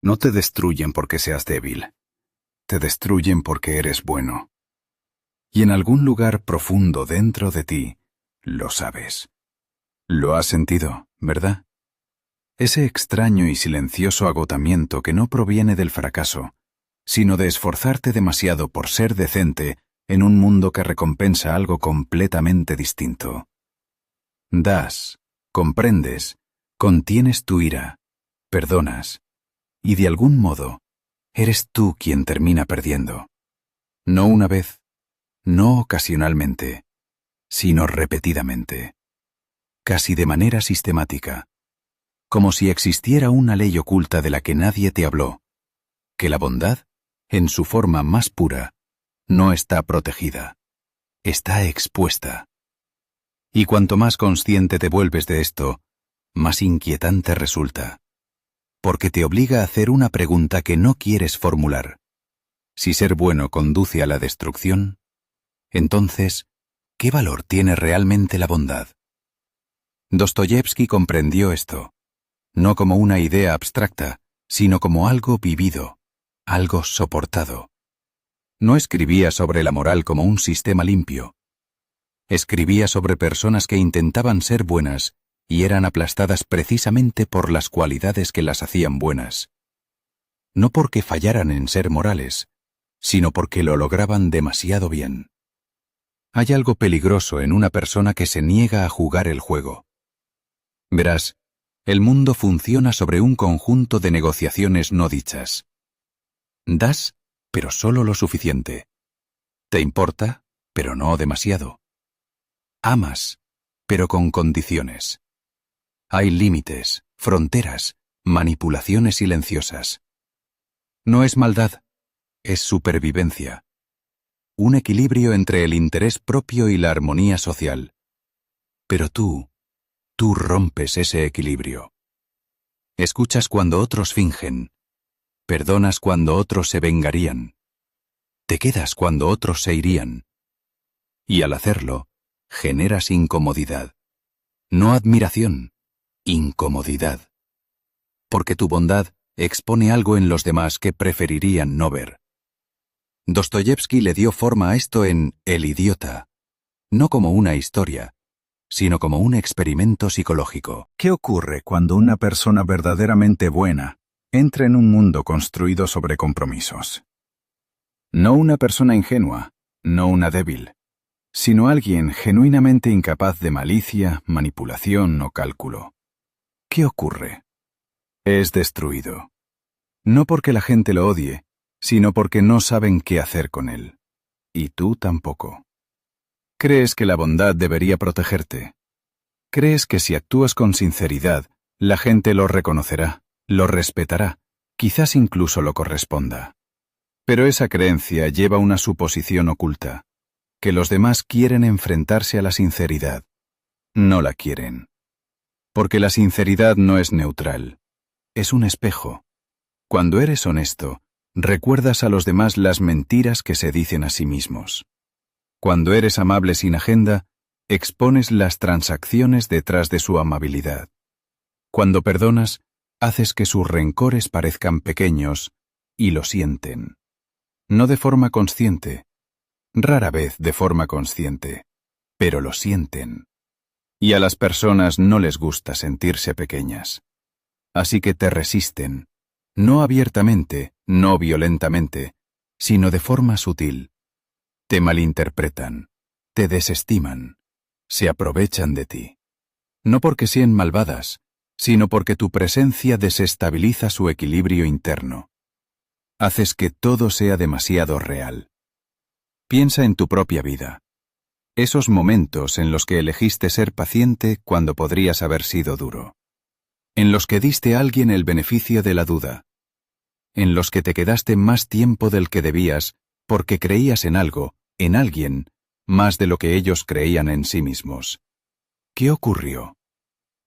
no te destruyen porque seas débil. Te destruyen porque eres bueno. Y en algún lugar profundo dentro de ti, lo sabes. Lo has sentido, ¿verdad? Ese extraño y silencioso agotamiento que no proviene del fracaso, sino de esforzarte demasiado por ser decente en un mundo que recompensa algo completamente distinto. Das, comprendes, contienes tu ira, perdonas, y de algún modo, eres tú quien termina perdiendo. No una vez, no ocasionalmente, sino repetidamente, casi de manera sistemática, como si existiera una ley oculta de la que nadie te habló, que la bondad, en su forma más pura, no está protegida, está expuesta. Y cuanto más consciente te vuelves de esto, más inquietante resulta, porque te obliga a hacer una pregunta que no quieres formular. Si ser bueno conduce a la destrucción, entonces, ¿qué valor tiene realmente la bondad? Dostoyevski comprendió esto, no como una idea abstracta, sino como algo vivido, algo soportado. No escribía sobre la moral como un sistema limpio. Escribía sobre personas que intentaban ser buenas y eran aplastadas precisamente por las cualidades que las hacían buenas. No porque fallaran en ser morales, sino porque lo lograban demasiado bien. Hay algo peligroso en una persona que se niega a jugar el juego. Verás, el mundo funciona sobre un conjunto de negociaciones no dichas. Das, pero solo lo suficiente. Te importa, pero no demasiado. Amas, pero con condiciones. Hay límites, fronteras, manipulaciones silenciosas. No es maldad, es supervivencia. Un equilibrio entre el interés propio y la armonía social. Pero tú rompes ese equilibrio. Escuchas cuando otros fingen. Perdonas cuando otros se vengarían. Te quedas cuando otros se irían. Y al hacerlo, generas incomodidad. No admiración, incomodidad. Porque tu bondad expone algo en los demás que preferirían no ver. Dostoyevski le dio forma a esto en El idiota, no como una historia, sino como un experimento psicológico. ¿Qué ocurre cuando una persona verdaderamente buena entra en un mundo construido sobre compromisos? No una persona ingenua, no una débil, sino alguien genuinamente incapaz de malicia, manipulación o cálculo. ¿Qué ocurre? Es destruido. No porque la gente lo odie, sino porque no saben qué hacer con él. Y tú tampoco. Crees que la bondad debería protegerte. Crees que si actúas con sinceridad, la gente lo reconocerá, lo respetará, quizás incluso lo corresponda. Pero esa creencia lleva una suposición oculta, que los demás quieren enfrentarse a la sinceridad. No la quieren. Porque la sinceridad no es neutral. Es un espejo. Cuando eres honesto, recuerdas a los demás las mentiras que se dicen a sí mismos. Cuando eres amable sin agenda, expones las transacciones detrás de su amabilidad. Cuando perdonas, haces que sus rencores parezcan pequeños y lo sienten. No de forma consciente, rara vez de forma consciente, pero lo sienten. Y a las personas no les gusta sentirse pequeñas. Así que te resisten, no abiertamente, no violentamente, sino de forma sutil. Te malinterpretan, te desestiman, se aprovechan de ti. No porque sean malvadas, sino porque tu presencia desestabiliza su equilibrio interno. Haces que todo sea demasiado real. Piensa en tu propia vida. Esos momentos en los que elegiste ser paciente cuando podrías haber sido duro. En los que diste a alguien el beneficio de la duda. En los que te quedaste más tiempo del que debías porque creías en algo, en alguien, más de lo que ellos creían en sí mismos. ¿Qué ocurrió?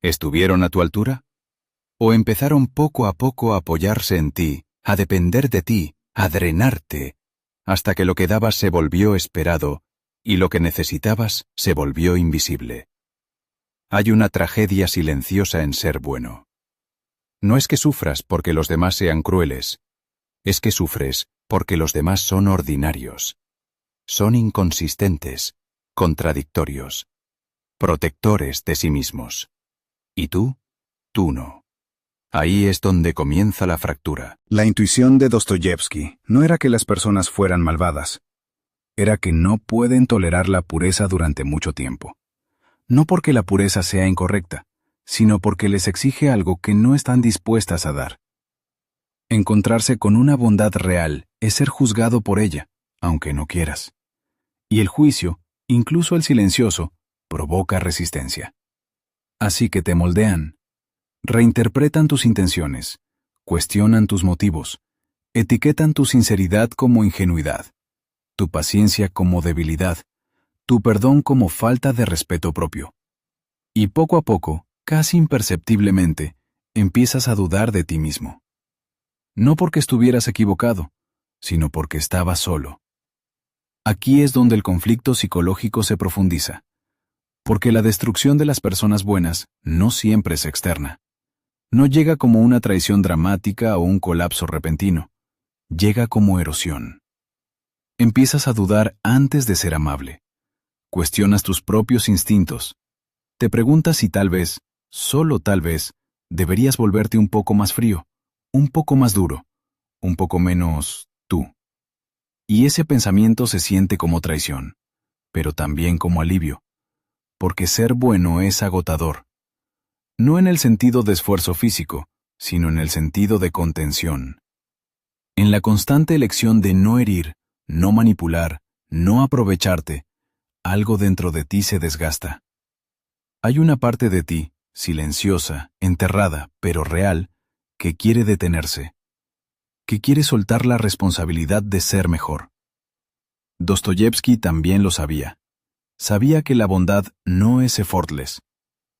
¿Estuvieron a tu altura? ¿O empezaron poco a poco a apoyarse en ti, a depender de ti, a drenarte, hasta que lo que dabas se volvió esperado y lo que necesitabas se volvió invisible? Hay una tragedia silenciosa en ser bueno. No es que sufras porque los demás sean crueles, es que sufres porque los demás son ordinarios. Son inconsistentes, contradictorios, protectores de sí mismos. ¿Y tú? Tú no. Ahí es donde comienza la fractura. La intuición de Dostoyevsky no era que las personas fueran malvadas, era que no pueden tolerar la pureza durante mucho tiempo. No porque la pureza sea incorrecta, sino porque les exige algo que no están dispuestas a dar. Encontrarse con una bondad real es ser juzgado por ella, aunque no quieras. Y el juicio, incluso el silencioso, provoca resistencia. Así que te moldean. Reinterpretan tus intenciones, cuestionan tus motivos, etiquetan tu sinceridad como ingenuidad, tu paciencia como debilidad, tu perdón como falta de respeto propio. Y poco a poco, casi imperceptiblemente, empiezas a dudar de ti mismo. No porque estuvieras equivocado, sino porque estabas solo. Aquí es donde el conflicto psicológico se profundiza, porque la destrucción de las personas buenas no siempre es externa. No llega como una traición dramática o un colapso repentino. Llega como erosión. Empiezas a dudar antes de ser amable. Cuestionas tus propios instintos. Te preguntas si tal vez, solo tal vez, deberías volverte un poco más frío, un poco más duro, un poco menos tú. Y ese pensamiento se siente como traición, pero también como alivio, porque ser bueno es agotador. No en el sentido de esfuerzo físico, sino en el sentido de contención. En la constante elección de no herir, no manipular, no aprovecharte, algo dentro de ti se desgasta. Hay una parte de ti, silenciosa, enterrada, pero real, que quiere detenerse, que quiere soltar la responsabilidad de ser mejor. Dostoyevsky también lo sabía. Sabía que la bondad no es effortless,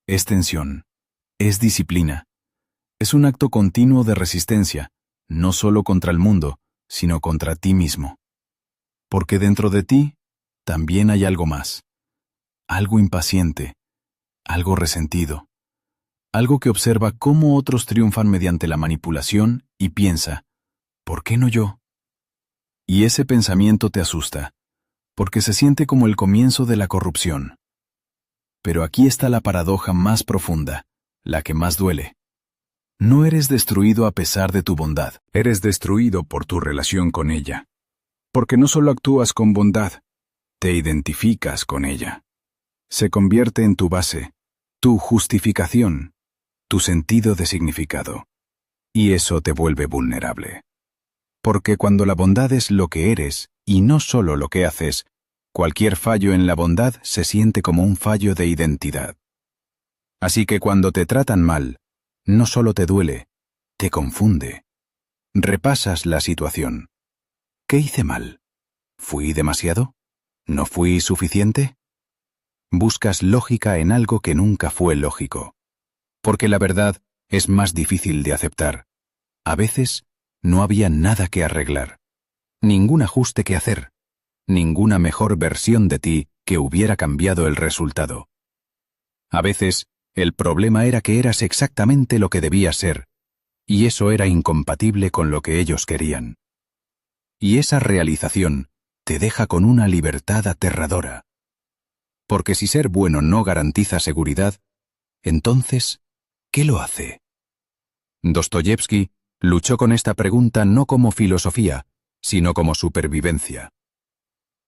es tensión. Es disciplina. Es un acto continuo de resistencia, no solo contra el mundo, sino contra ti mismo. Porque dentro de ti también hay algo más. Algo impaciente, algo resentido, algo que observa cómo otros triunfan mediante la manipulación y piensa, ¿por qué no yo? Y ese pensamiento te asusta, porque se siente como el comienzo de la corrupción. Pero aquí está la paradoja más profunda, la que más duele. No eres destruido a pesar de tu bondad. Eres destruido por tu relación con ella. Porque no solo actúas con bondad, te identificas con ella. Se convierte en tu base, tu justificación, tu sentido de significado. Y eso te vuelve vulnerable. Porque cuando la bondad es lo que eres, y no solo lo que haces, cualquier fallo en la bondad se siente como un fallo de identidad. Así que cuando te tratan mal, no solo te duele, te confunde. Repasas la situación. ¿Qué hice mal? ¿Fui demasiado? ¿No fui suficiente? Buscas lógica en algo que nunca fue lógico. Porque la verdad es más difícil de aceptar. A veces, no había nada que arreglar. Ningún ajuste que hacer. Ninguna mejor versión de ti que hubiera cambiado el resultado. A veces, el problema era que eras exactamente lo que debías ser, y eso era incompatible con lo que ellos querían. Y esa realización te deja con una libertad aterradora. Porque si ser bueno no garantiza seguridad, entonces, ¿qué lo hace? Dostoyevsky luchó con esta pregunta no como filosofía, sino como supervivencia.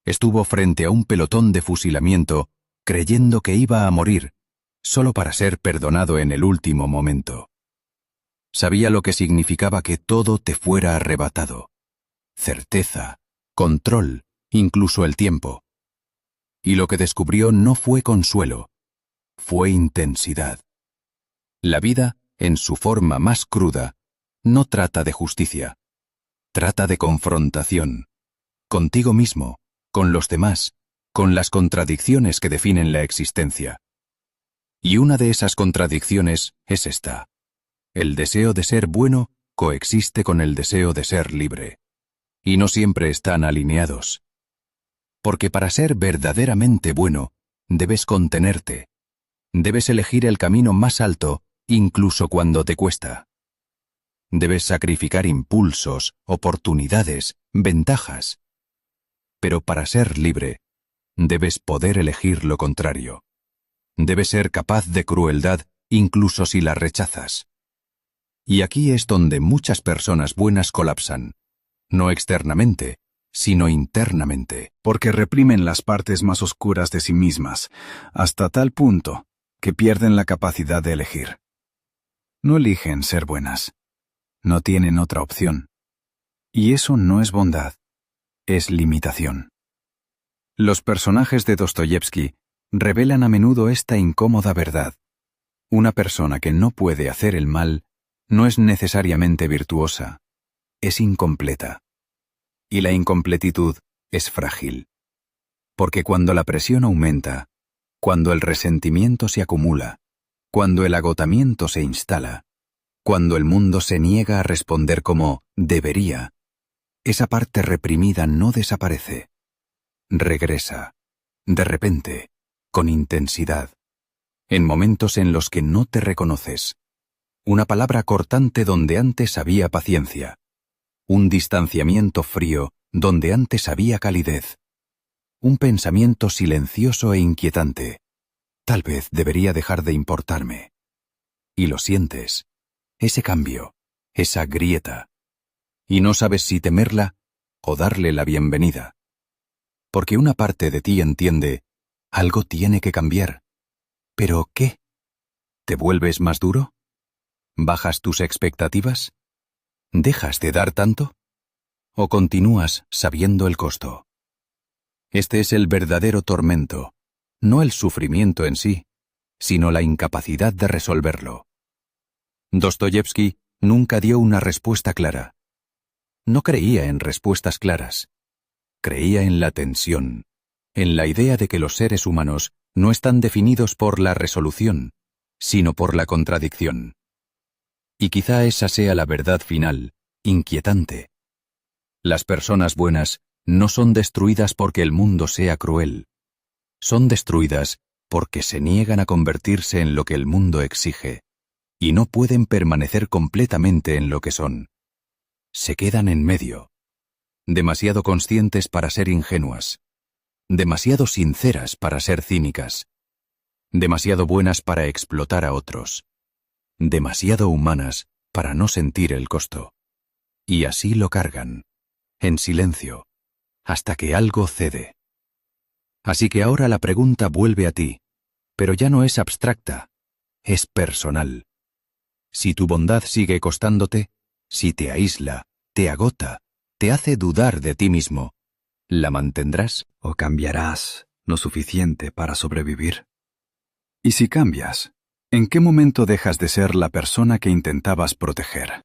Estuvo frente a un pelotón de fusilamiento, creyendo que iba a morir, solo para ser perdonado en el último momento. Sabía lo que significaba que todo te fuera arrebatado. Certeza, control, incluso el tiempo. Y lo que descubrió no fue consuelo, fue intensidad. La vida, en su forma más cruda, no trata de justicia. Trata de confrontación. Contigo mismo, con los demás, con las contradicciones que definen la existencia. Y una de esas contradicciones es esta. El deseo de ser bueno coexiste con el deseo de ser libre. Y no siempre están alineados. Porque para ser verdaderamente bueno, debes contenerte. Debes elegir el camino más alto, incluso cuando te cuesta. Debes sacrificar impulsos, oportunidades, ventajas. Pero para ser libre, debes poder elegir lo contrario. Debes ser capaz de crueldad incluso si la rechazas. Y aquí es donde muchas personas buenas colapsan, no externamente, sino internamente. Porque reprimen las partes más oscuras de sí mismas, hasta tal punto que pierden la capacidad de elegir. No eligen ser buenas. No tienen otra opción. Y eso no es bondad, es limitación. Los personajes de Dostoyevski revelan a menudo esta incómoda verdad. Una persona que no puede hacer el mal no es necesariamente virtuosa, es incompleta. Y la incompletitud es frágil. Porque cuando la presión aumenta, cuando el resentimiento se acumula, cuando el agotamiento se instala, cuando el mundo se niega a responder como debería, esa parte reprimida no desaparece. Regresa, de repente, con intensidad, en momentos en los que no te reconoces. Una palabra cortante donde antes había paciencia. Un distanciamiento frío donde antes había calidez. Un pensamiento silencioso e inquietante. Tal vez debería dejar de importarme. Y lo sientes. Ese cambio, esa grieta. Y no sabes si temerla o darle la bienvenida. Porque una parte de ti entiende, algo tiene que cambiar. ¿Pero qué? ¿Te vuelves más duro? ¿Bajas tus expectativas? ¿Dejas de dar tanto? ¿O continúas sabiendo el costo? Este es el verdadero tormento, no el sufrimiento en sí, sino la incapacidad de resolverlo. Dostoyevski nunca dio una respuesta clara. No creía en respuestas claras. Creía en la tensión, en la idea de que los seres humanos no están definidos por la resolución, sino por la contradicción. Y quizá esa sea la verdad final, inquietante. Las personas buenas no son destruidas porque el mundo sea cruel. Son destruidas porque se niegan a convertirse en lo que el mundo exige, y no pueden permanecer completamente en lo que son. Se quedan en medio, demasiado conscientes para ser ingenuas, demasiado sinceras para ser cínicas, demasiado buenas para explotar a otros, demasiado humanas para no sentir el costo. Y así lo cargan, en silencio, hasta que algo cede. Así que ahora la pregunta vuelve a ti, pero ya no es abstracta, es personal. Si tu bondad sigue costándote, si te aísla, te agota, te hace dudar de ti mismo, ¿la mantendrás o cambiarás lo suficiente para sobrevivir? Y si cambias, ¿en qué momento dejas de ser la persona que intentabas proteger?